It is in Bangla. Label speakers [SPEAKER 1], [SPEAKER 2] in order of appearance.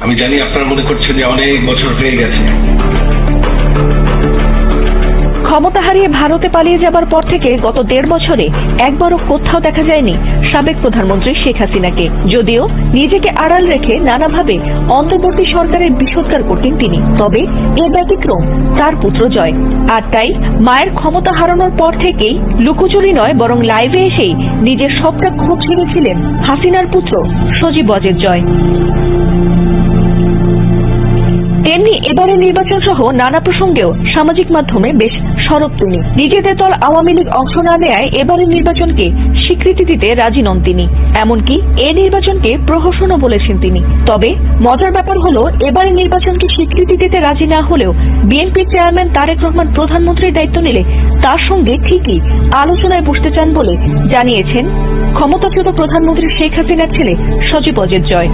[SPEAKER 1] আমি জানি আপনারা মনে করছেন যে অনেক বছর হয়ে গেছে।
[SPEAKER 2] ক্ষমতা হারিয়ে ভারতে পালিয়ে যাবার পর থেকে গত 1.5 বছরে একবারও কোথাও দেখা যায়নি সাবেক প্রধানমন্ত্রী শেখ হাসিনাকে। যদিও নিজেকে আড়াল রেখে নানাভাবে অন্তর্বর্তী সরকারের বিষোদ্গার করতেন তিনি, তবে এ ব্যতিক্রম তার পুত্র জয়। আর তাই মায়ের ক্ষমতা হারানোর পর থেকেই লুকোচুরি নয় বরং লাইভে এসেই নিজের সবটা খোঁজ ছেড়েছিলেন হাসিনার পুত্র সজীব ওয়াজেদ জয়। তেমনি এবারের নির্বাচন সহ নানা প্রসঙ্গেও সামাজিক মাধ্যমে বেশ সরব তিনি। নিজেদের দল আওয়ামী লীগ অংশ না নেয় এবারের নির্বাচনকে স্বীকৃতি দিতে রাজি নন তিনি, এমনকি এ নির্বাচনকে প্রহসনও বলেছেন তিনি। তবে মজার ব্যাপার হলো, এবারের নির্বাচনকে স্বীকৃতি দিতে রাজি না হলেও বিএনপির চেয়ারম্যান তারেক রহমান প্রধানমন্ত্রীর দায়িত্ব নিলে তার সঙ্গে ঠিকই আলোচনায় বসতে চান বলে জানিয়েছেন ক্ষমতাচ্যুত প্রধানমন্ত্রী শেখ হাসিনার ছেলে সজীব ওয়াজেদ জয়।